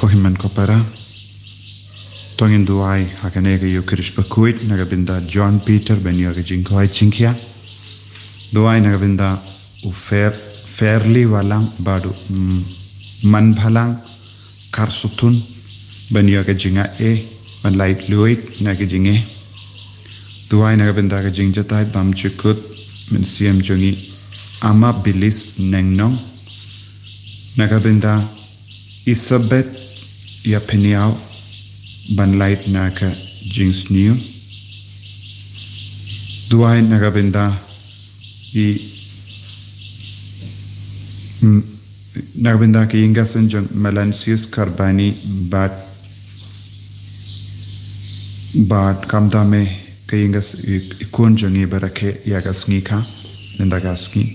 Kohiman kopara tongin duai hakanega yukirish bakuit nagabinda John Peter ben yoga jinkoi chinkia duai nagabinda fairly walang badu man bhalang karsutun ben yoga jinga ban light luit nagajinge duai nagabinda ga jingjatai bam chikut min siam jongi ama bilis nengnong nagabinda Isabet ya peniau ban light naka jings new duai nagabinda nagabinda ki ingasan jong Melansius Carbani bat kamdame ki ingas ikun jongi barake yagasngi ka nendagasngi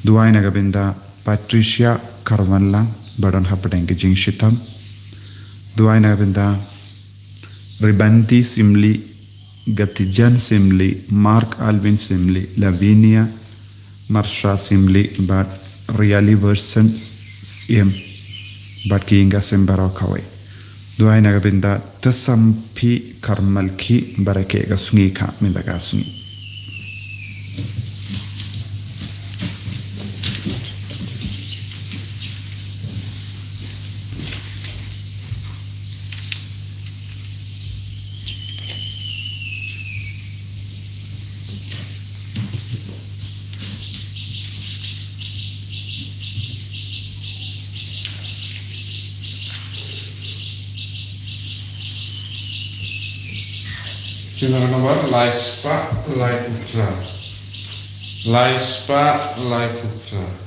duai nagabinda Patricia Carvanlang badan hapadeng ke jing shitam duai nagabinda Ribanti Simli Gatijan Simli Mark Alvin Simli Lavinia Marsha Simli but really version sim but kinga sembaro kawai duai nagabinda tasampi karmalki barake gasngi ka milagasngi Nomor Laispa Lai Putra Laispa Lai Putra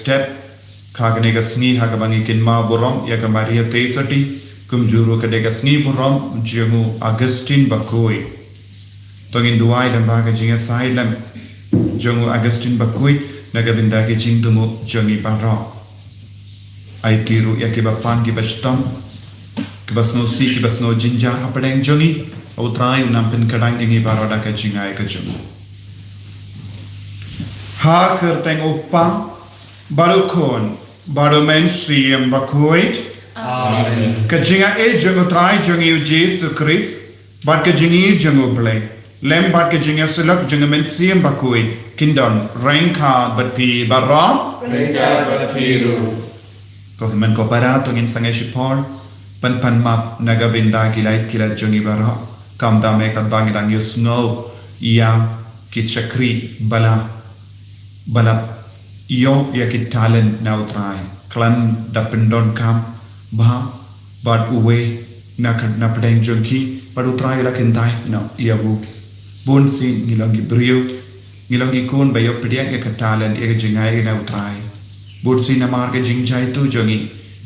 step kaganega sni hagabangi kinma borom yaga Maria Tesati kumjuru kadega sni borom jungu Augustine Bakui tongin duai dan baga jinga sailam jungu Augustine Bakui nagabinda ke jingdumu jungi barok ai tiru yakiba pan ki bastam kibasno si kibasno jinja apadeng jungi utrai unampin kadang jingi baroda ka jingai ka jungu ha kerteng opa Balukon Baromen siem bakuit. Amen. Kajinga e jango trai jangi Jesu Christ. Bat kajingi jango blay. Lem bat kajinga sulak jango men siem bakuit. Kindon rengka bat pi barab. Rengka bat piru. Ko men ko para tungin sange shipor. Pan map nagabinda kilait kilat jangi barab. Kam dame kat bangidang yus snow. Ia kis shakri bala yo yakit talent na utrai klan dapendon kam bah bad uwe na pedeng jongki pad utrai la kentai no ia bu bun sin ngilongi brio ngilongi kun bayo pediak ke talent ia jingai na utrai bun sin na mar ke jingjai tu jongi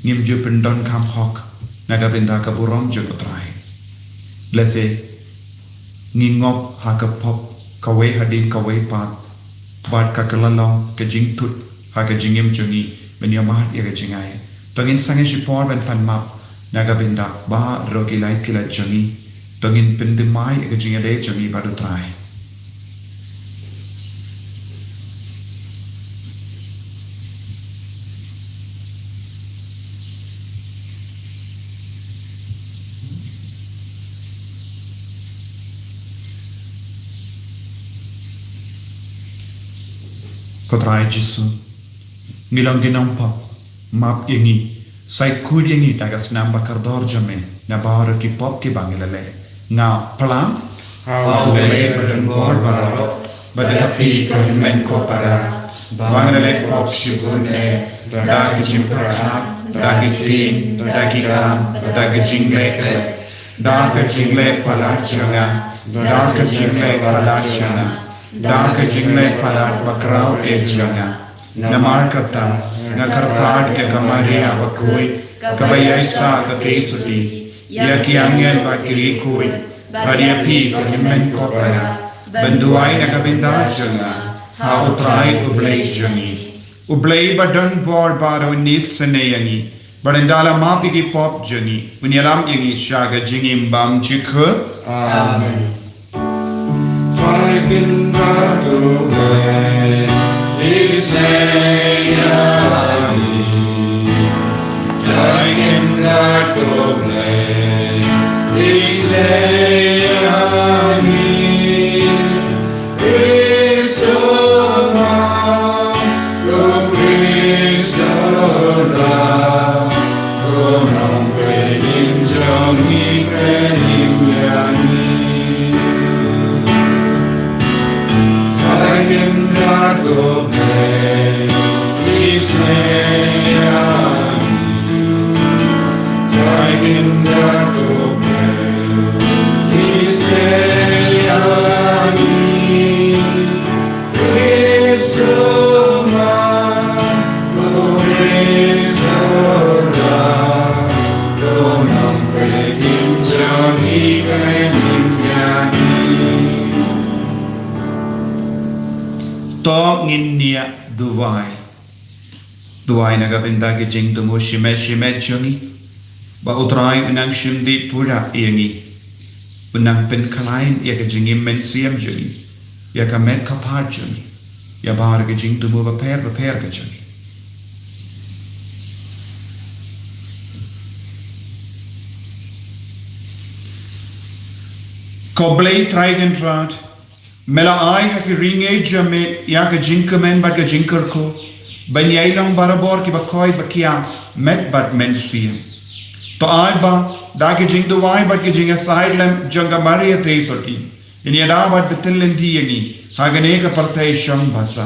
ngim ju pendon kam hok naga benda ka burom jong utrai lese ngingop hakapop kawe hadin kawe pat bad kakalalong ke jing tut ha ke jingim jungi benyamat ya ke jingai tongin sange sipor ben pan map naga benda ba rogi lai kila jungi tongin pendemai ke jingade jungi badu trai Kotrai Jesu Ngilang ginampa Map yengi Sai kud yengi Dagas namba kardor jame Nabahara ki pop ki bangilale Nga pelang How bele badan bor bararo. Badapi men ko para Bangilale pop shibune Dagi jimprakap Dagi tin Dagi kam Dagi jingle Dagi jingle palachanga Dagi jingle palachanga Daka jingle palat bakrau ejanga namar kata nakarpad ke kamaria bakui kabaya sa katesudi ya ki angel bakiri kui baria pi ko himmen ko para banduai nakabinda janga ha utrai ublei jangi ublei badan bor baro nisneyangi barandala mapi ki pop jangi bunyalam yangi shaga jingim bam chikhu Amen. Trying not to play, is trying not to play, is Duai nagabinda ke jing tumu shime chungi ba utrai unang shimdi pura iangi unang pen kalain ya ke jingim men siam jungi ya ka met kapar jungi ya bahar ke jing tumu ba per ke jungi koblei traigen rat mela ai ha ke ringe jame ya ke jinkamen ba ke jinkar ko Banyai lang barabor ki bakoy bakia met bat men siem. To ai ba dagi jing duwai bat ki jing aside lem janga maria te soti. Ini ada bat betelin diyangi hagane ka partay shang basa.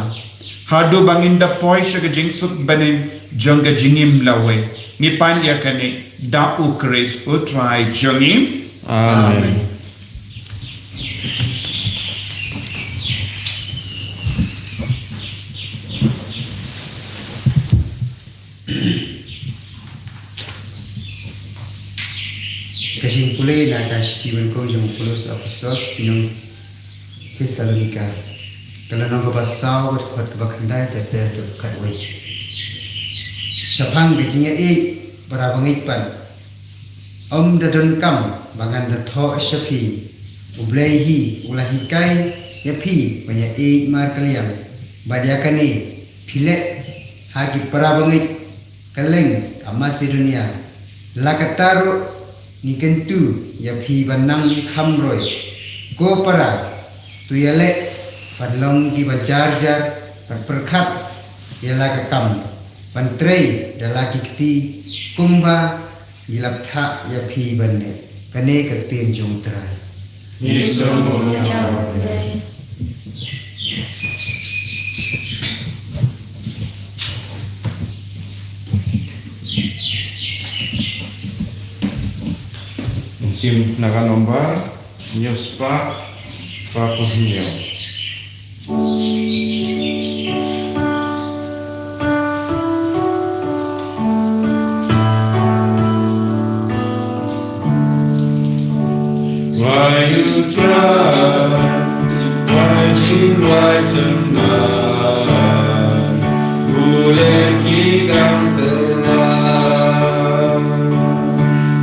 Hadu banginda poisha ka jing sut benim janga jingim lawe. Ni pan yakane da ukres utrai jangim. Amen. Kasih pulih nak Stephen ko jom Paulus apostolos pinong Thessalonika. Kalau nong kabasau kot bakandai tete tu katway. Sapang kecingnya para pengitpan. Dadon kam bangan datho sapi ublehi ulahikai yapi banyak mar kalian badiakani pilek hagi para pengit kaleng Macedonia lakataro ni kentu ya phi banang khamroi go para tu yale padlong ki bajar jar perkhat yala kakam pantrei dalaki kti kumba yilaptha ya phi banne kane katin jongtra Jim naga nombar Nyospa Papuhnyo. Why you try? Why Jim why tonight? Ule ki gambelah.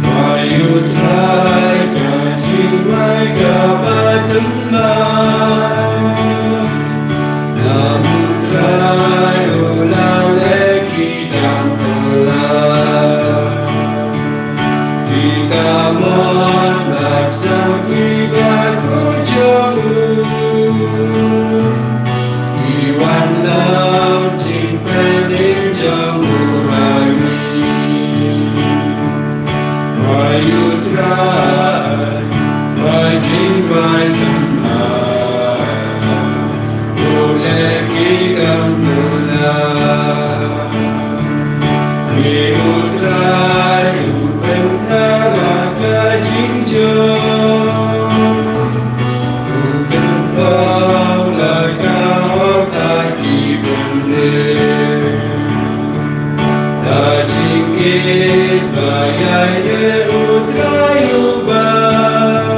Why you try? Why God tonight? Namu try ulang lagi gambelah. Kita mohon laksam tiba kujomu. Iwan lam cimpening jamurai. Why you try? Why tonight? Boleh kita mulai. Ibu try, bentara kejinjau. Bukan paulah kau kaki bende. Tak cikit bayai dia utrai ubah.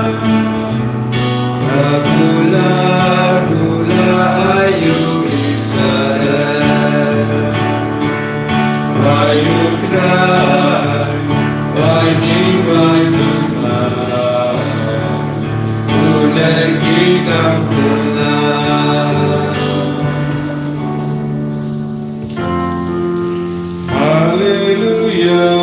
Gula ayu Israel. Why you try? Why jiwa tonight? Boleh kita pulang. Hallelujah.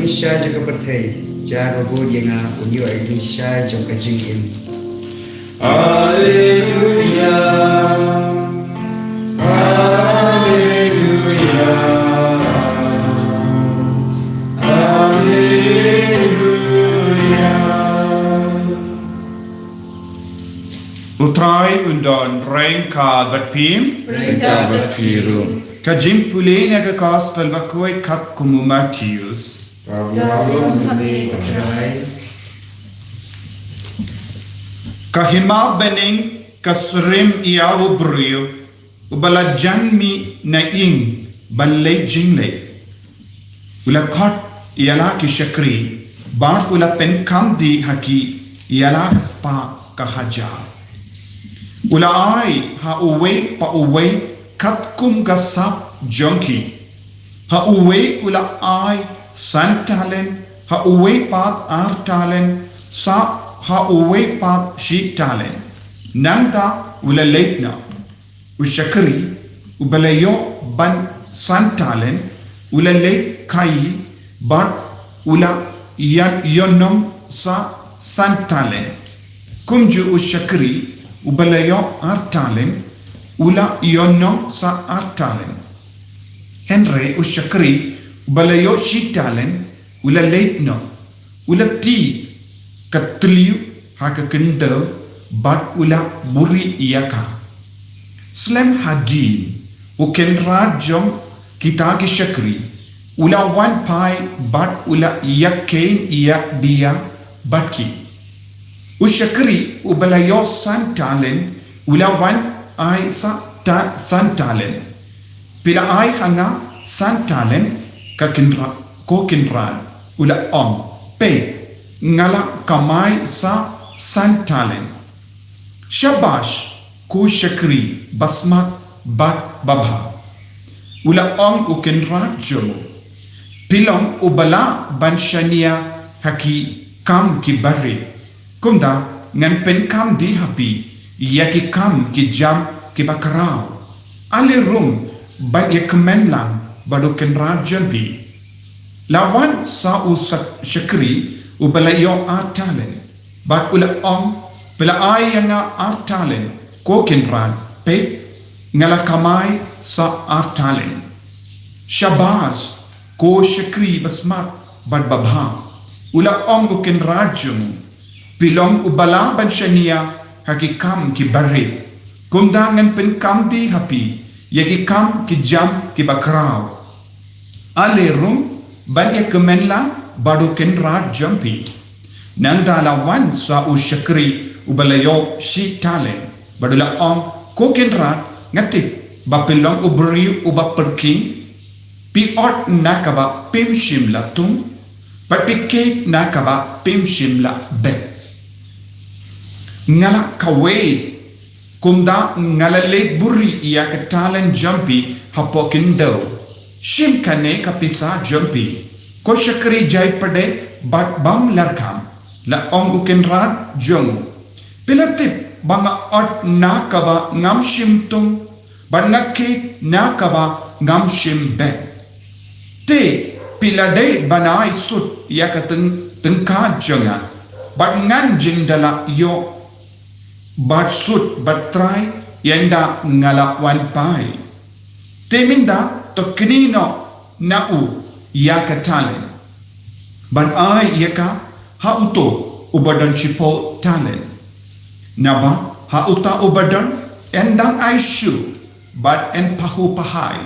Sha juga perthai jar robo yenga unyo ai sha jong ka jing im Hallelujah. Hallelujah. Hallelujah. Utrai undon rain ka batpim Reka batfiru. ka jimpule na ka gospel bakoy kat kumu Matthews. Kahima bening kasrim ia ubrio ubala janmi na ing banlay jinglay ula kot iala ki shakri bar ula pen kam di haki iala haspa kahaja ula ai ha uwe pa uwe kat kum gasap jonki ha uwe ula ai santalen ha uwe pat artalen sa ha uwe pat shitalen nangta ula leitna ushakri ubalayo ban santalen ula leit kai bat ula yan yonom sa santalen kumju ushakri ubalayo artalen ula yonom sa artalen henry ushakri balayo shitalen ula leitno ula ti katliu haka kendo bat ula muri iyaka slem hadin uken rajom kita ki shakri ula wan pai bat ula yakken iyak dia batki ushakri ubalayo santalen ula wan ai sa ta santalen pila ai hanga santalen kakinra kokinran ula pe ngala kamai sa santalen shabash ku shakri basmat bat babha ula ukinran jomo Pilong ubala banshania haki kam ki bari. Kumda ngan pen kam di hapi yaki kam ki jam ki bakarao. Ale rum ban ye kemenlang badu kenra jambi. Lawan sa syakri ubala yo atalen. Bat ula bila ai yang artalen ko kenran pe ngala kamai sa artalen. Shabaz ko syakri basmat bad babha ula ko kenra jum pilong ubala banshania hakikam ki barri kundangan pen kam di hapi yaki kam ki jam ki bakrao ale rum ban ye kemenlang badu kenra jampi nanda lawan sa syakri ubalayo si talen badula ko kenra ngati bapilong ubri ubaperking pi ot nakaba pim shim la tum but pi ke nakaba pim shim la be ngala kawe kumda ngala le buri ya katalen jampi hapokin do shim kane kapisa jampi ko shakri jai pade bat bam larkam la ukenrat jong pilatip banga ot nakaba ngam shim tum but ngake nakaba ngam shim be te pilade banai sut ya kateng tengka jonga bat ngan jindala yo bat sut bat try yenda ngala wan pai te minda to knino na u ya katalen ban ai yaka ha uto ubadan chipo talen naba ha uta ubadan endang ai shu bat en pahu pahai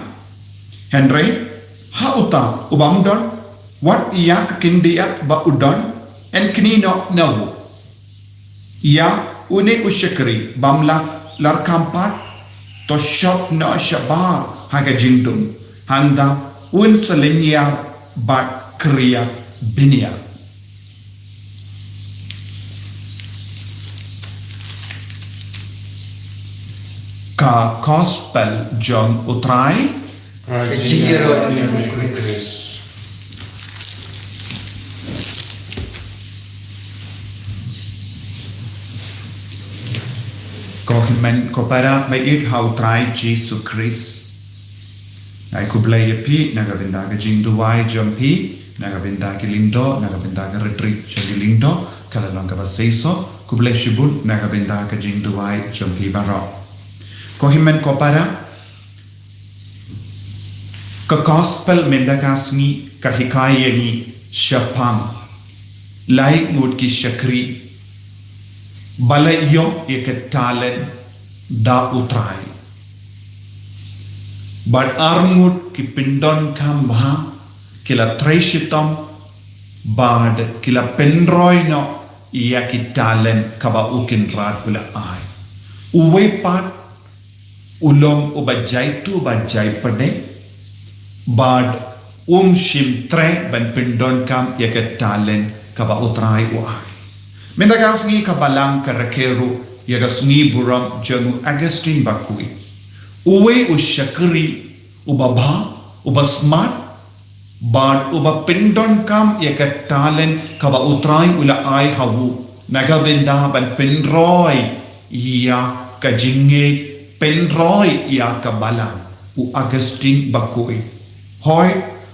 Henry ha uta ubamdon wat ia kindia ba udon en knino nawu ia une usyakri bamla larkampat to shop no shabar haga jindum handa un salinyar bat kriya binia ka gospel John utrai Kajiro ni Kristus. Kohimen kopara mait hau trai Jesus Christ. Ai kublai pi nagavinda ga jinduai jampi nagavinda ki lindo nagavinda ga retreat chagi lindo kala longa baseiso kublai shibun nagavinda ga jinduai jampi baro. Kohimen kopara ka gospel mendakasni ka hikayani syapang lai ngut ki syakri balayo iketalen da utrai but arngut ki pindon kambha kila treshitam bad kila penroino ia ki talen kaba ukin rat pula ai uwe pat ulong ubajai tu bajai pade bad shim tre ban pindon kam ya ke talen kaba utrai uai mendagasni kabalang karakeru ya gasni buram jamu Agustin bakui uwe usyakri ubabha ubasmat bad uba pindon kam ya ke talen kaba utrai ula ai hawu nagabenda ban pinroi ya kajinge pinroi ya kabalang u Agustin bakui Hoi,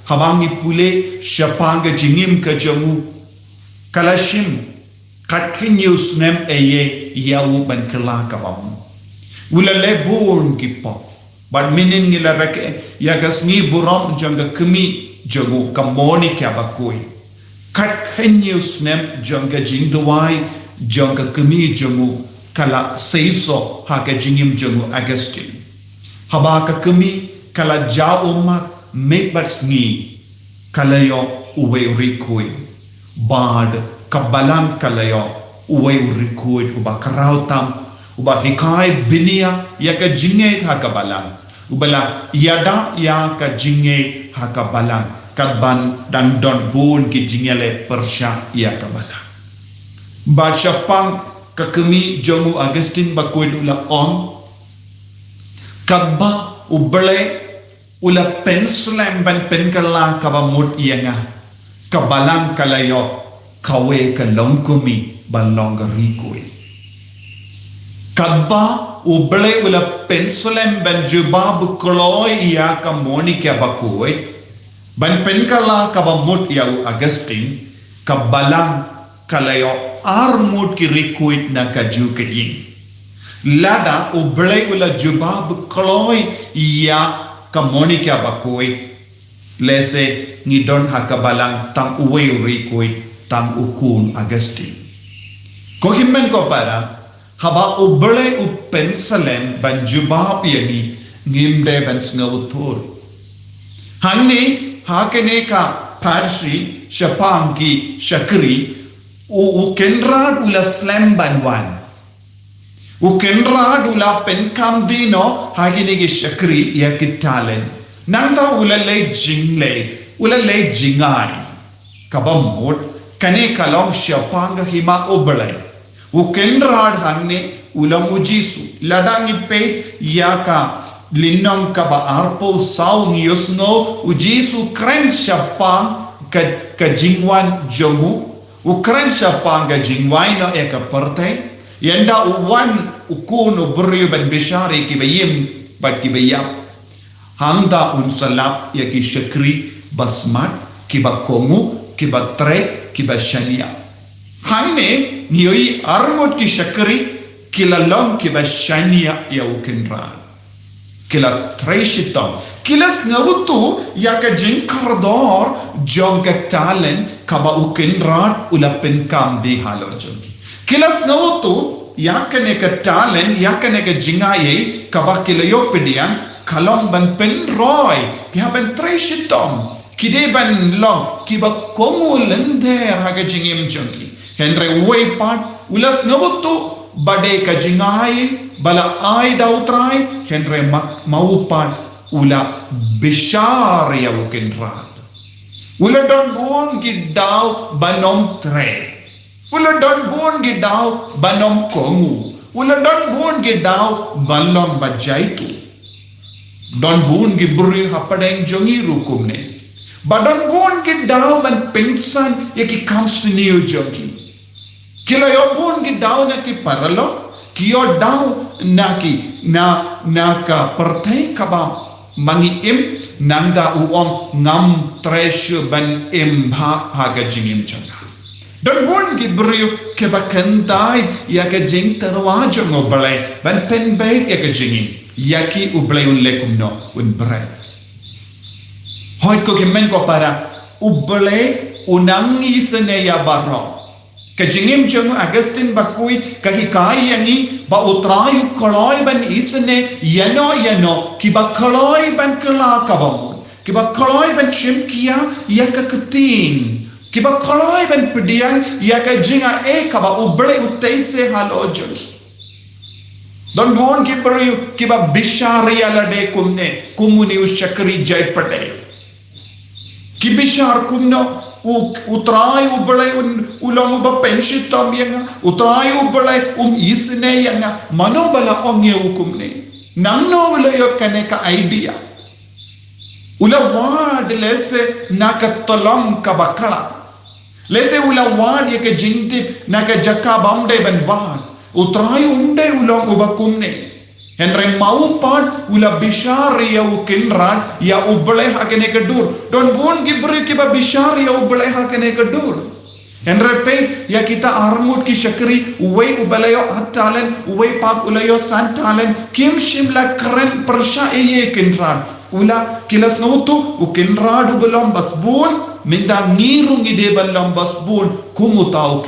hawangi pule syapanga jingim ke jamu kalashim katkenyus nem eye yawu ban kela kabam wula leborn kipo but meaning nila rake yagasni buram janga kemi jagu kamoni kabakoi katkenyus nem janga jingduai janga kemi jamu kala seiso haka jingim jamu Agustin habaka kemi kala jaumat Mebat sngi kalayo uwe urikui bad kabalang kalayo uwe urikui uba karautam uba hikai binia yaka jinge hakabalang ubala yada yaka jinge hakabalang kadban dan don bun ki jingele persya yakabalang bad syapang kakemi jomu Agustin bakui dula on kabba ubale ula penslam ban penkala kabamut ianga kabalang kalayo kawe kalongkumi balong rikoi kabba uble ula penslam ban jubab kloy ia ka monika bakoi ban penkala kabamut iau Agustin kabalang kalayo armut ki rikoi na kaju kejing lada uble ula jubab kloy ia ka monika bakoi lese ngidon hakabalang tang uwe rikoi tang ukun Agustin ko himmen ko para haba uble u pensalem ban jubab yani ngimde ban snawutur hanni hakene ka parsi shapangi shakri u kenrad ula slam banwan u kenrad ula penkam dino hagine ge shakri ya kitalen nanda ula le jingle ula le jingai kabamot kane kalong shapanga hima oblai u kenrad hangne ula mujisu ladangi pe yaka linong kaba arpo saw ngiyosno ujisu kren shapang ka jingwan jomu ukren shapang ka jingwai no eka parte yanda uwan ukunu buryu ban bishari ki bayim bat ki bayap hangda unsalap ya ki shakri basmat ki bakongu ki batre ki bashania hangne niyoi armot ki shakri kilalong ki bashania ya ukinran kila treshitam kilas ngawutu yaka jinkardor jonga talent kaba ukinran ula penkam di halorjongi kilas ngawutu yaka neka talent yaka neka jingaye kaba kilayo pedian kalom ban penroy kiha ban treshitam kide ban long kiba komu lender haga jingim jongi henry way part ulas ngawutu bade ka jingaye bala ai dautrai henry maupan ula bishari ya ukinran ula don bon gidaw banom tre ula don bon gidaw banom kongu ula don bon gidaw balom bajaitu don bon gibri hapadeng jongi rukumne badon bon gidaw ban pensan yaki kamsniyo jongi kila yo bon gidaw na ki paralo kiyo daw naki na ka pertai kaba mangi im nangda uong ngam treshu ban im haga jingim changa don bon gibriyo ke bakandai ya ka jing tarwajo ngobale ban penbe ya ka jingim yaki ublay un lekum no un bre hoy ko kemen ko para ublay unang isene ya baro kajingim chungu Agustin bakui kahikai yangi ba utrayu koloi ban isne yano ki ba koloi ban kala kabamun ki ba koloi ban shimkia yakakutin ki ba koloi ban pedian yakajinga e kaba uble utaise halojoki don bon ki bari ki ba bishari alade kumne kumuni ushakri jaypade ki bishar kumno utrai ublay ulong ba penshitam yanga utrai ublay isne yanga manobala ongye ukumne nangno ulayo kaneka idea ula wad lese nakatolong kabakala lese ula wad yake jingtip naka jaka bamde ban wad utrai unde ulong ubakumne henry maupan ula bishari ya ukinran ya ublay hakene kedur don bon gibri ki ba bishari ya ublay hakene kedur henry pe ya kita armut ki shakri uwe ubalayo hatalen uwe pak ulayo santalen kim shimla kren persha eye kinran ula kilas ngutu ukinradu belum basbun minda ngirung ide belum basbun kumuta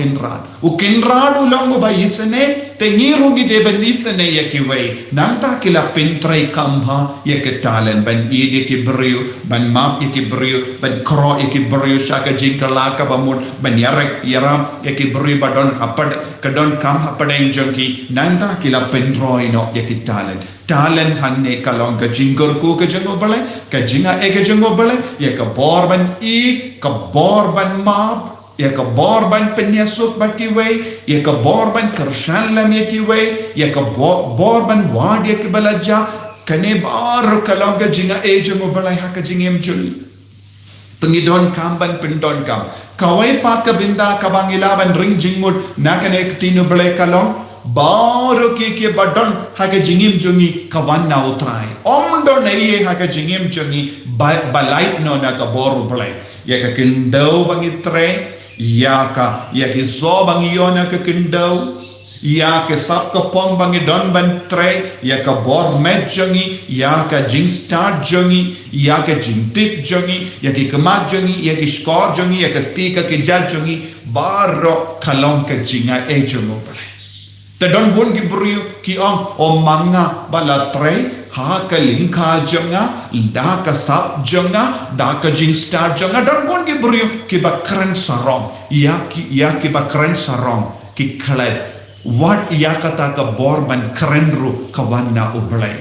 ukinradu longo ba isene te ngirung ide ben isene yakiway nanta kila pintray kambha yakitalen ban ide ki brio ban map yaki brio ban kro yaki brio shaka jinkala ka bamun ban yarak yaram yaki brio badon apad kadon kam hapadeng jonki nanta kila pentroy no yakitalen talent hanne kalong ka jingor ko ka jango bale ka jinga e ka jango bale ya ka borban e ka borban map ya ka borban penyasuk bakiwe ya ka borban kershalam yakiwe ya ka borban wad yak balaja kane baru kalong ka jinga ejo mo balay ha ka jingem jul tungidon kam ban pindon kam kawai pa ka binda ka bangilaban ring jingmut na kane tinu balay kalong baru ke badon ha ka jingem jungi kawan na utrai omdo na iye ha ka jingem jungi balay no na ka boru balay ya ka kindau bangitre ya ki zo bangi yona ka kindau ya ke sap ka pong bangi don ban tre ya ka bor met jangi ya ka jing start jangi ya ka jing tip jangi ya ki kamat jangi ya ki score jangi ya ka tika ke jal jangi baro kalong ka jinga e jango pare ta don bun ki brio ki om manga bala tre ha ka lingka janga da ka sap janga da ka jing start janga don bun ki brio ki bakran sarong ya ki bakran sarong ki khalet what ia kata ka borban krenru kawanna ublay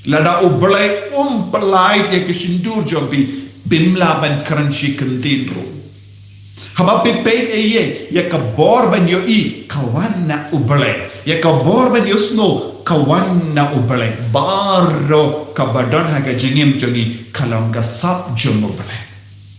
lada ublay belai ya ke sindur jobi bimla ban kren shi kentinru haba pipet eye ya ka borban yo i kawanna ublay ya ka borban yo snow kawanna ublay baro kabadon haga jingim jongi kalam ga sap jong ublay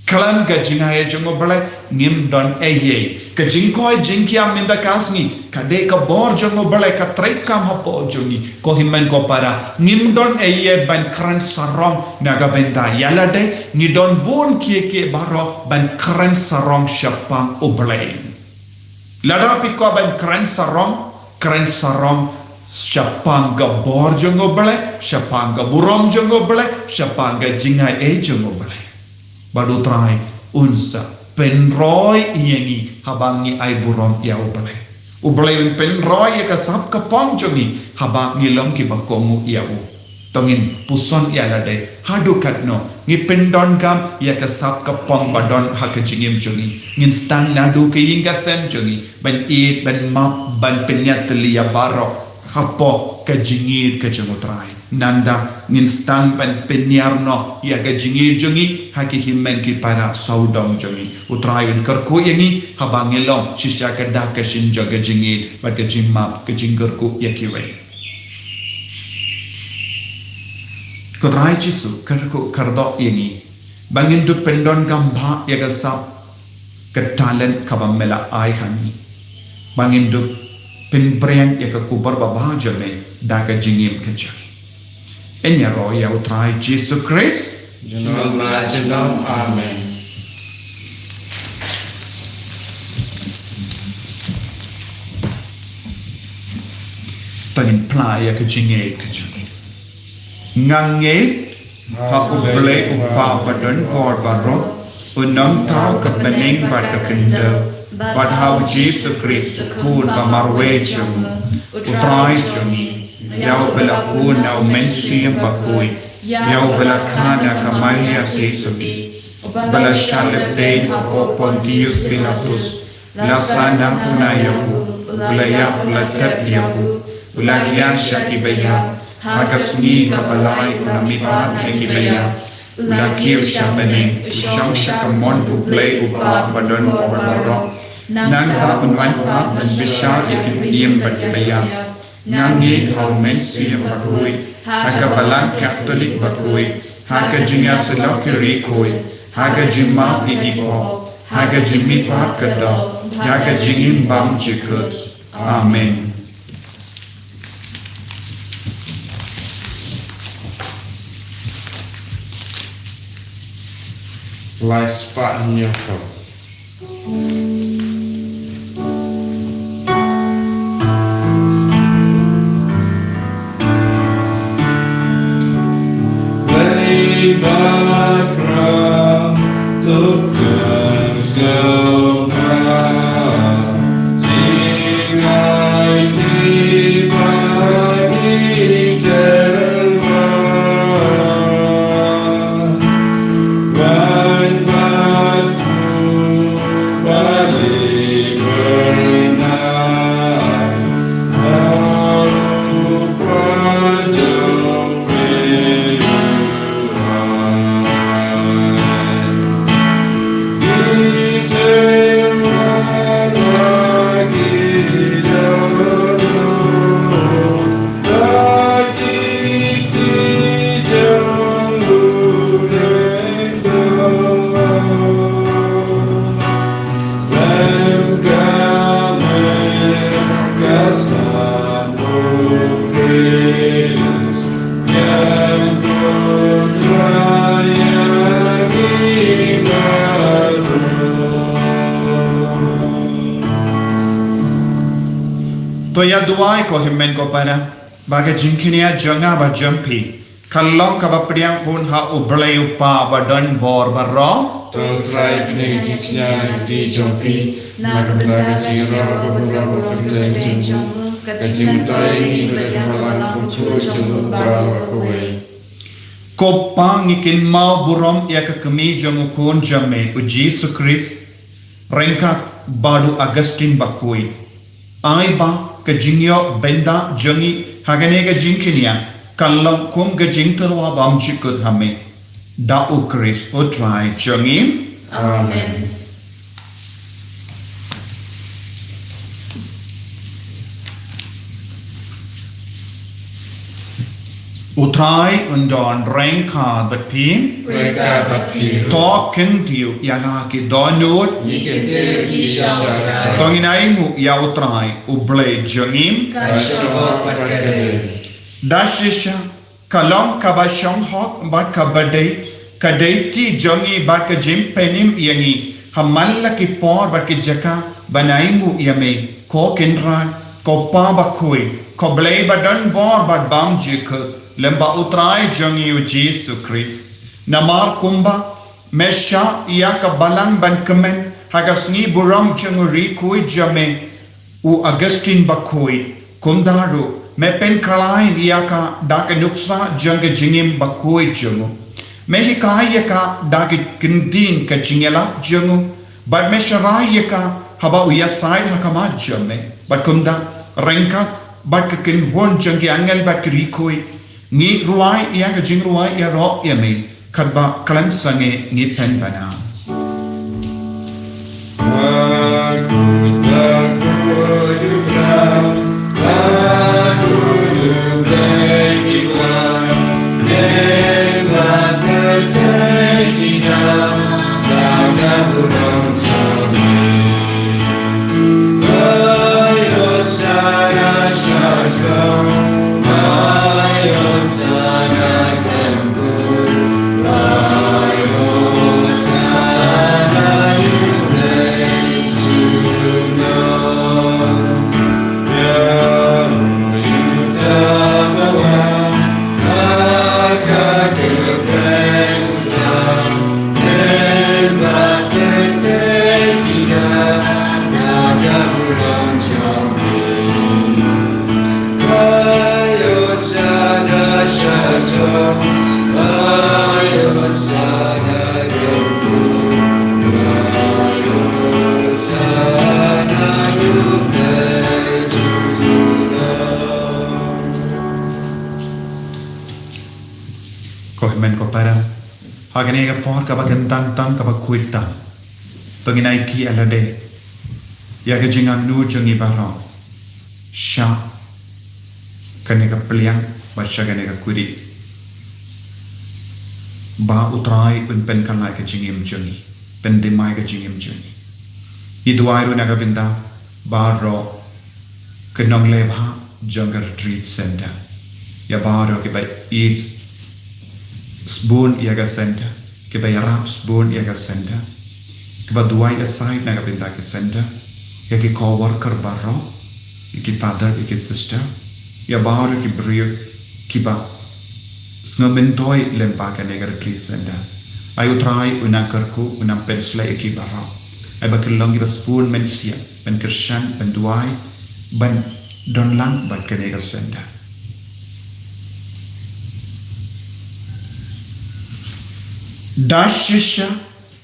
kalam ga jingaye jong ublay ngim don eye ka jingkoi jingkia minda kasni kade ka bor jongo balai ka trekam hapo jongi ko himmen ko para ngimdon eye ban kran sarong naga benda yalade ngidon bon ke baro ban kran sarong syapang oblay lada piko ban kran sarong syapang ga bor jongo balai syapang ga burom jongo balai syapang ga jingai e jongo balai badu trai unsta penroy yengi habangi ay burom ya ubalay penroy ya kasap ka pong jongi habangi long ki bakongu ya tongin puson ya lade hadu katno ngi pendon kam ya kasap ka pong badon hakajingim jongi ngin stang nadu ke yinga sem jongi ban eat ban map ban penyatli ya baro hapo ka jingir ka jongotrai nanda ngin stang ban penyarno ya ka jingir jongi haki himmen ki para saudong jongi utrayon karko yangi habangilong shisha ka daka shinjo ka jingir bat ka jimmap ka jinggarku yakiwe kutrai chisu karko kardo yangi bangin du pendon gamba ya ka sap ka talent kabamela ay hani bangin du pinbreng ya ka kubar baba jone daka jingim ka jongi enya ro ya utrai Jesus Christ Amen. Tangin playa ka jinge ka jinge ngange ha uble upa badon or baro unam tau ka bening bad ka kinda but how Jesus Christ kun ba marwe jum utrai jum yau bela kun au mensiam bakoi yau bela kana ka Maria Jesusi bela shalep dein apo Pontius Pilatus la sana unayahu ulaya ulatat yahu ulagia shakibaya hagasni kabalai unamipat nekibaya ulakir shabane ushang shakamon uplay upa badon orbarok nang ta unwan pa bishar ikipiyam badibaya nangi haumen siyam bakui haga balang Catholic bakui haga jinya selokiri koi haga jima iipo haga jimi pat kada haga jingim bam jikut amen. Lais Pak Nyoko. Bakra tukang sopa jingai tiba di jelma wan batu ya duai ko himmen ko para baga jingkinia janga ba jampi kalong ka ba priang kun ha ublay upa ba don bor ba ro to try kne jichnya di jompi nagabda jira babura babten jong kajim tai belawan kuchu jong bawa kowe ko pangikin mau burom ya ka kami jong kun jamme u Jesus Christ rengka badu Agustin bakui ai ba ka jingyo benda jangi hagane ka jingkinia kalong kum ka jingterwa bam chikut hame da u Christ o try jangi amen utrai undon rengka bat pin reka baki to ken tiu yana ki donut nikete kisha tonginai mu ya utrai uble jangim kasho pakade dashisha kalong kabashong hok bat kabadai kadai ti jangi bat ka jim penim yangi hamalla ki por bat ki jaka banai mu yame ko kenran ko pa bakui ko blei badan bor bat bam jik lemba utrai jangi u Jesus Christ namar kumba mesha ya ka balang ban kemen hagasni buram janguri kui jame u Agustin bakui kundaru me pen kalai ya ka dak nuksa jang jingim bakui jangu me hikai ya ka dak kindin ka jingela jangu bad me sharai ya ka haba u ya side hakama jame bad kunda rengka bad ka kin hon jangi angel bad kri kui ni ruai ya ka jing ruai ya ro ya me kadba kalam sange ni pen bana men ko para hagane ga por ka bagan tang ka ba kuita penginai ti alade ya ga jingang nu jangi baro sha kane ga pliang ba shagane ga kuri ba utrai pen kan lai ga jingim jangi pen de mai ga jingim jangi idwai ru na ga binda ba ro kenong le ba jungle retreat center ya ba ro ke ba eat spoon iaga center ke ba yarap spoon iaga center ke ba duai aside na ga pinta ke center ya ke co-worker barro ke father ke sister ya bahar ke brio ke ba sngomentoi lempa ka nega retreat center ayu try una karku una pensla ke barro ai ba ke longi ba spoon mensia ben kershan ben duai ban don lang ba ke nega center dashisha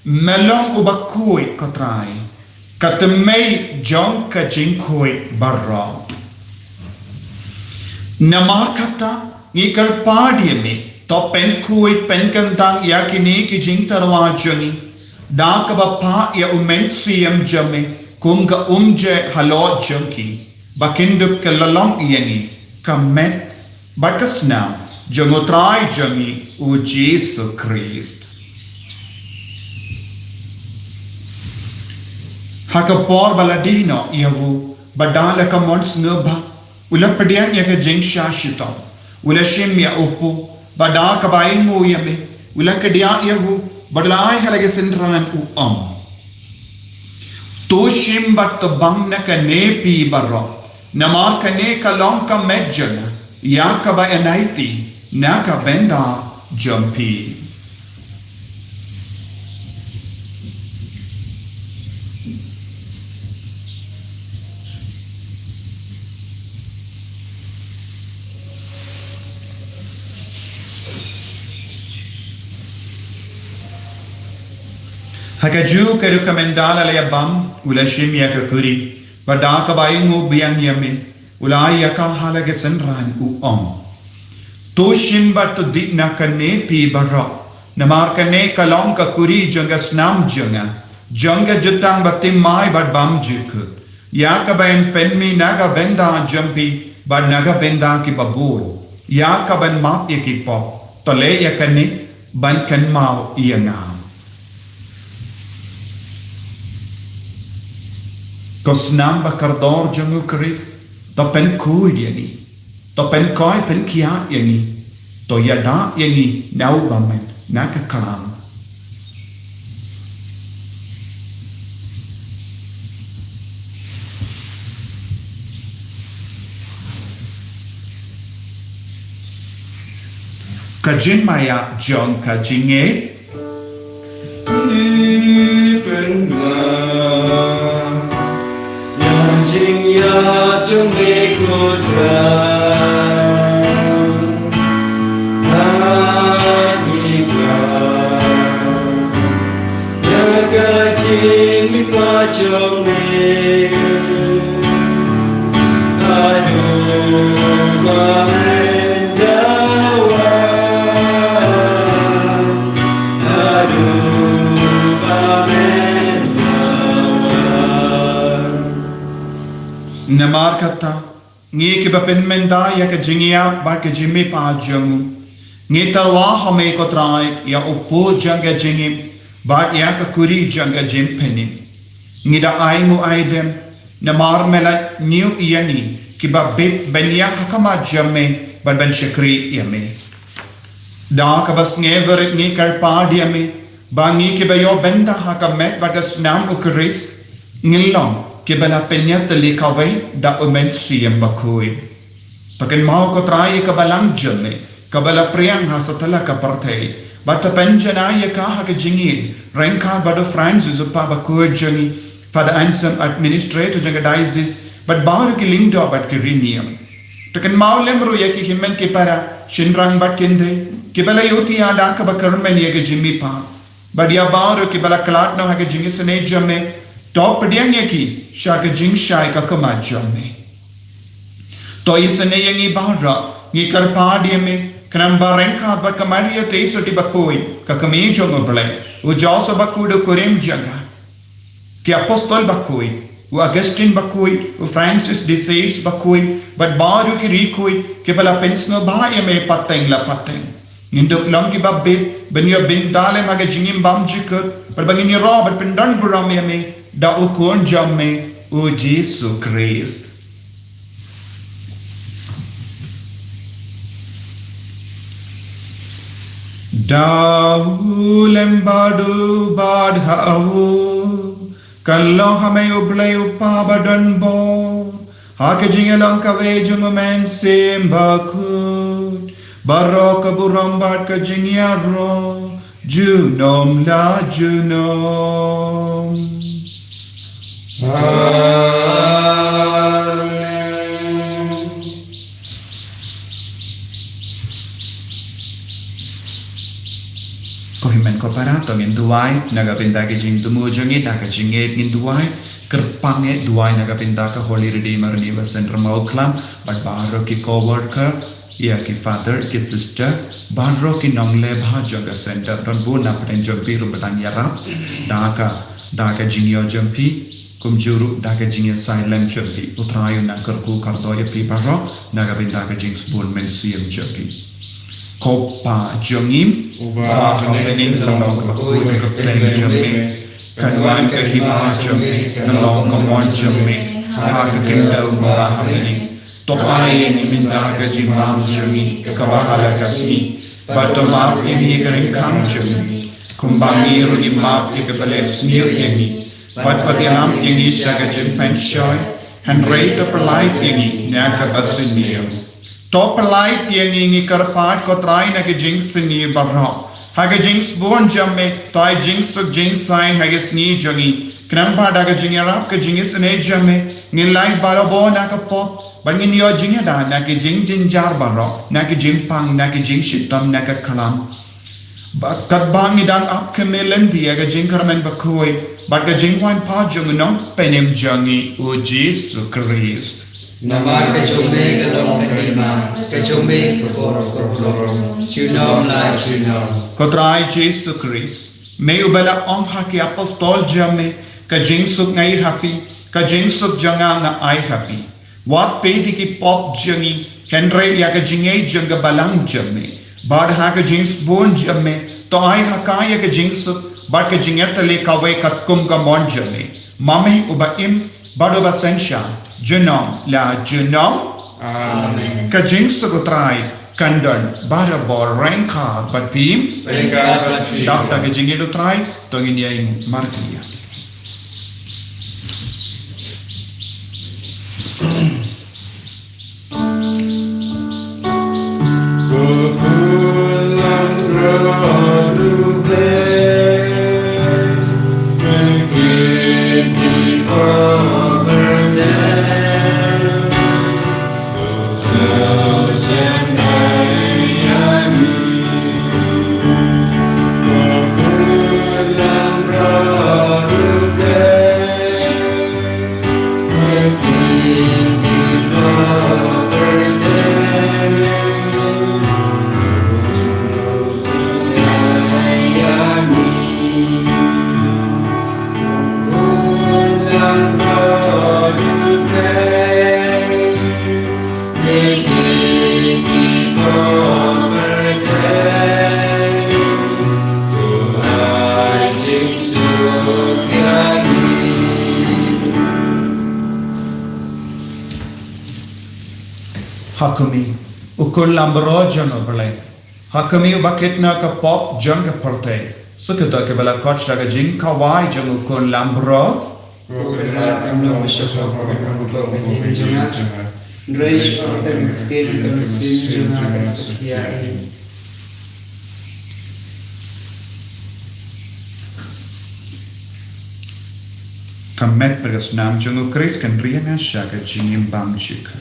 melong ubakui kotrai katemei jong ka jinkoi barra namar kata ngikar padiyame to pen kui pen kantang yakini ki jing tarwa joni da ka bappa ya umen siyam jame kumga umje halo jonki bakinduk kalalong yangi kamet bakasna jongotrai jongi u Jesus Christ Hakapor baladino yavu badala ka mons ngba ula pedian ya ka jing shashito ula shim ya upu bada ka bain mo yame ula ka dia yavu badlai halage sindran u to shim bat bang na ka ne pi barro Namar kane kalong ka medjana. Ya ka ba enaiti. Na ka benda jampi. Hakaju ke rekomendala le bam ulashim ya ke kuri pada ka baingu biang yame ulai ya ka halaga senran u to shimba to dikna kane pi bara namar kane kalong ka kuri janga snam janga jutang bakti mai bad bam juk ya ka bain penmi naga benda jampi bad naga benda ki babul ya ka ban map ye ki pop to le ya kane ban kan mau ianga Kosnam bakardor jangu keris, to pen kui yani, to pen koi pen kia yani, to yada yani nau bamen naka kalam. Kajin maya John kajinge. Ya chung me ko tra na ni pra ya ga chin mi pa chung me adu ma da wa adu ma Namar kata, ngi ke bapen menda ya ke jingia ba ke jimi pa jangu. Ngi talwa hame ko trai ya upo janga jingi ba ya ke kuri janga jim peni. Ngi da aingu aidem namar mela new yani ki ba bit benya hakama jamme ba ben shakri yame. Da ka bas ngever ngi kar pa diame ba ngi ke ba yo benda hakamet ba gas nam ukris ngilong ke bala penyat lekawai da umen siyam bakui. Takin mau ko trai ka balang jame, ka bala priang hasatala ka parthai. Bata penjana ya ka ha ke jingin, renka bado Francis upa bakui jangi, Father Anselm administrator janga diocese, but bar ki lindo bat ki riniam. Takin mau lemro ya ki himen ke para, shinrang bat kinde, ke bala yoti ada ka bakarmen ya ke jimi pa. But ya bar ki bala klat no ha ke jingi sene jame, top pediang yaki shaka jing shai ka kama jamme to isane yangi bahra ngi karpa diame kanam barenka ba kamaria te soti bakoi ka kame jongo ble u joso bakudo korem jaga ki apostol bakoi u Augustine bakoi u Francis de Sales bakoi but baru ki rikoi ke bala pensno ba yame pateng la pateng Nindok lang ki babbe benya bin dale maga jingim bam jikut but bangini Robert pendan buram yame da ukon jamme o Jesus Christ. Da lembadu badhavu kallo hame ublay upabadan bo hake jingelang kave jungumen simbakut barok buram bad ka jingyaro junom la junom. Kohimen ko para to ngin duai naga pinta ke jing tumu jongi ta ka jinget ngin duai kerpange duai naga pinta ka Holy Redeemer Niva Center Mauklam but baro ki co-worker ya ki father ki sister baro ki nongle bha joga center don bu na pren jompi rumbatan yarap daka jingyo jompi kumjuru daka jingya silent jompi utrayu na karku kardoya pi baro naga pinta ka jing spool men siem jompi Kopa jongim ba benin lalong bakui ke kapten jome kanwan ke hima jome lalong kamon jome ha ke kendau ba hamini topai ni minta ke jimam jome ke kabahala kasmi batomap ini ke ringkang jome kumbangi rudi map ke bales mir ini bat patiam ini saga jempen shoy Henry to polite ingi naka asinio. To polite yangi karpat ko try naka jinx ni barro. Haga jinx born jamme, toy jinx of jinx sign hagas ni jungi. Krampa daga jingarap ka jingis ne jamme, nilai barabo naka pop, but in your jingada naka jing jinjar barro, naka jing pang naka jing shitam naka kalam. But kat bang idang up kamilan diaga jing karaman bakoi, but the jing wine pa jungunong penim jungi o Jesu Christ. Nama kecome kalong kerima, kecome korong, chunom lai chunom. Kotrai Jesu Christ, may ubala ong haki apostol jamme, ka jing suk ngai happy, ka jing suk janga nga ai happy. Wat pedi ki pop jangi, Henry yaga jingay janga balang jamme, bad haka jings bon jamme, to ai hakaya ka jing suk, bad ka jingetale kawai katkum ka mon jamme. Mame uba im, bad uba sensha, junong la junong. Amen. Ka jing suk utrai, kandan, barabor, rengka, bad pim, Dapta ka jingay utrai, tongin yay markia. Hakumi, ukul lambro jono berlai. Hakumi ubakitna ka pop jon ka perte. Sukata ke bala kot shaga jing kawai jon ukul lambro. Kamet bergas nam jon ukris kan riana shaga jingim bang chika.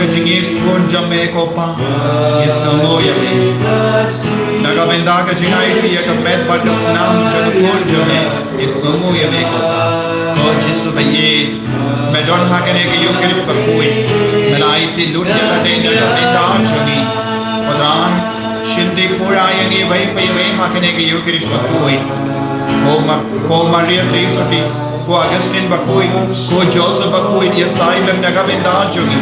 ke jingis pun jame kopa yes no yame naga benda ke jingai ti ya ke met bat ke senam jaga pun jame yes no yame kopa ko jisu baye medon hakane ke yo kiris bakui melai ti lut ya de naga benda jani padran shindi pura yangi vai pai vai hakane ke yo kiris bakui ko Maria Teisoti ko Augustine bakui ko Joseph bakui ya sai lam naga benda jani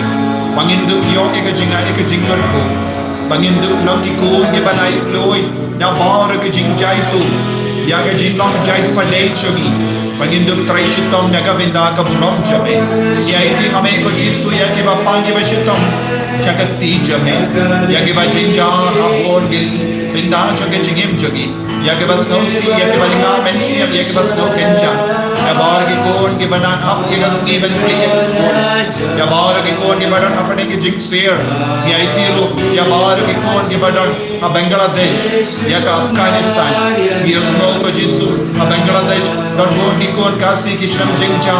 Pangindu yo eka jingar ko Pangindu lang ki ko ke banai loi na bar ke jingjai tu ya ke jinlong jai padai chogi Pangindu traishitom naga benda ka bunom jame ya iti hame ko jisu ya ke bapa ke bashitom chakati jame ya ke ba jinjar apon gil benda choge jingim jogi ya ke bas no si ya ke balinga mensi ya ke bas no kenja ya bar ki kon ke bana up ke gas ni ben pri ya skol ya bar ki kon ke bana apne ke jing sphere ya iti lo ya bar ki kon ke bana a Bangladesh ya ka Afghanistan ya sno ko jisu a Bangladesh don bon ki kon kasi ki sham jing cha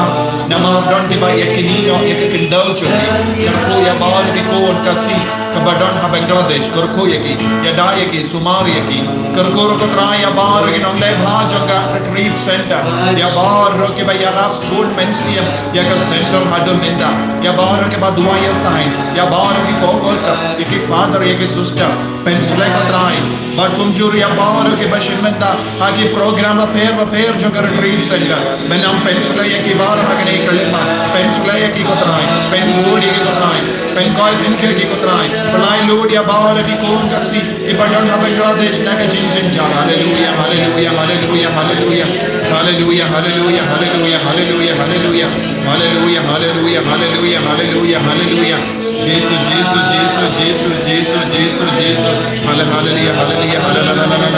nama don di ba yakini no yakindau choki kar ko ya bar ki kon kasi kabadon ha Bangladesh kar ko yaki ya da yaki sumar yaki kar ko ro tra ya bar ki non le bha janga retreat center ya bar ro ke ba ya ras bon mensium ya ka center hadu menda ya bar ke ba dua ya sign ya bar ki ko ka yaki father yaki sister pensle ka trai but tum jur ya bar ke ba shimenda ha ki program ba pair janga retreat center benam pensle yaki bar ha ke nei kalma pensle yaki ko trai pen godi ki ko trai pen koi pen ke ki ko trai Palai Lord ya bar ki kon kasi ibadon ha Bangladesh na ka jin jar hallelujah hallelujah hallelujah hallelujah hallelujah hallelujah hallelujah hallelujah hallelujah hallelujah hallelujah hallelujah hallelujah hallelujah Jesus Jesus Jesus Jesus Jesus Jesus Jesus hallelujah hallelujah hallelujah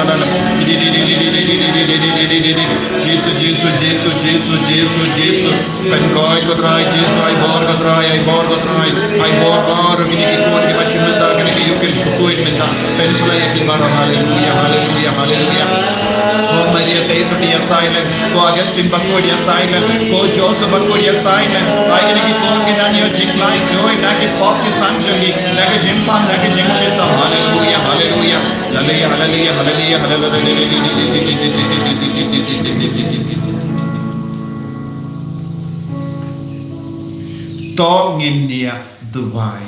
Jesus Jesus Jesus Jesus Jesus Jesus pen koi ko trai Jesus ai bor ko trai ai bor ki kon ke bashimda ke ki yukir ko menda pensla ya ki bar hallelujah hallelujah hallelujah ko Maria Teisoti ya silent ko Augustine bakko ya silent ko Joseph bakko ya silent ai ki kon ke nan yo jing line no na ki pop ki sang jangi na ki jimpa na ki jing shit hallelujah hallelujah hallelujah hallelujah hallelujah to nginia Dubai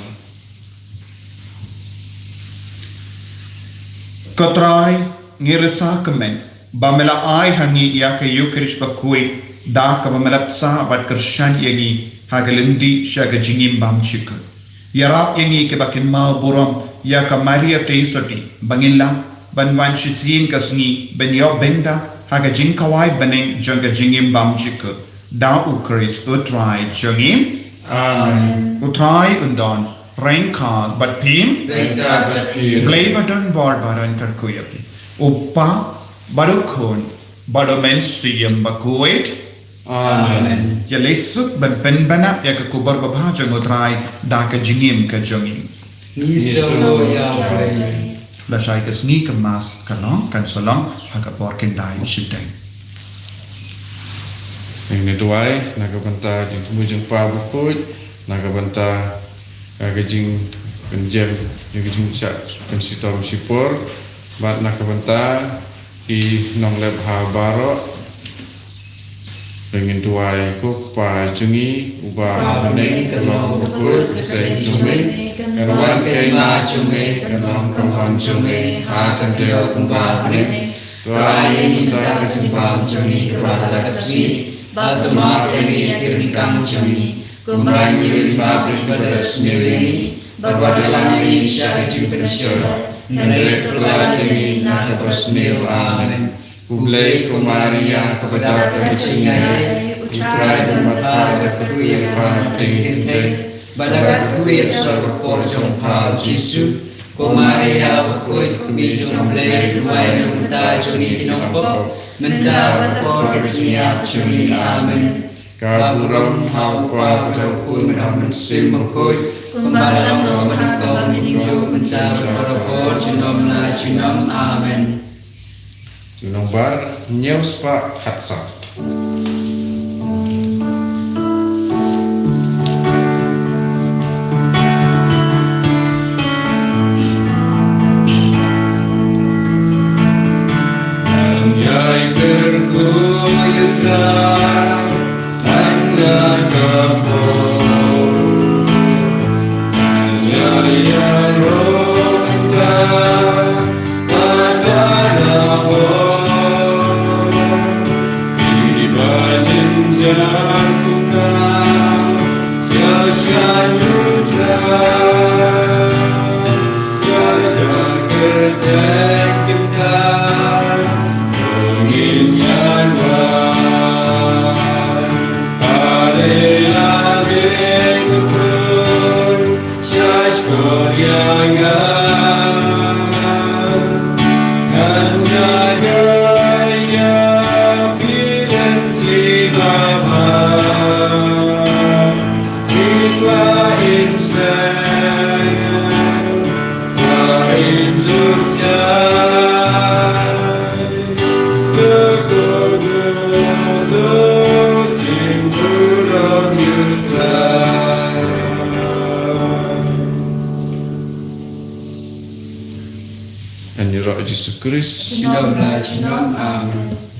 Kotrai ngirisa kemen bamela ai hangi ya ke yukrish bakui da ka bamela psa bat kershan yagi hagelindi shaga jingim bam chik yarap yangi ke bakin ma buram ya ka Maria Teisoti bangilla banwan shisien kasni ben yo benda haga jing kawai beneng janga jingim bam chik da ukris utrai jingim Amen. Utrai undon Rainkad but Pim Blay Badon Barbaran Karkuyapi Upa Badukun Badomen Sriyam Bakuit Amen. Yalisuk but Benbana Yakakubar Babajang Utrai Daka Jingim Kajungim Niso Yahweh Lashai ka sneak mas kalong kansolong Hakapor Kindai Shiteng Ini tuai nakabanta di tumujung pa bukut nakabanta kagajing penjem kagajing cak pensitom sipur bat nakabanta ki nongleb ha baro Dengan tuai ko pa jungi uba neng kalong bukut teng jungi karwan kay na jungi kalong kawan jungi ha kantel kumba neng tuai kita kasimpang jungi kepada kasih Batuma kami kirikam jami, kumbayi ribabri berasmiri, babadalam ini syari jumpensyara, menurut kelatimi nada bersmir amen. Kublai kumaria kepada kesingai, utrai dan mata kedua panting kintai, balagat kedua sarpor jompa Jisu, kumaria bakoi kubijung blai duai nunta juni kinopop. Mendapat korek juni amen. Kaburam haupa jauhun menamun simukoi. Kumbalang roman kau menuju mendapat korek junom amen. Junong bar nyeus pak hatsa. Anh nhớ rõ Jesus Christ. Chúng là chúng. Amen.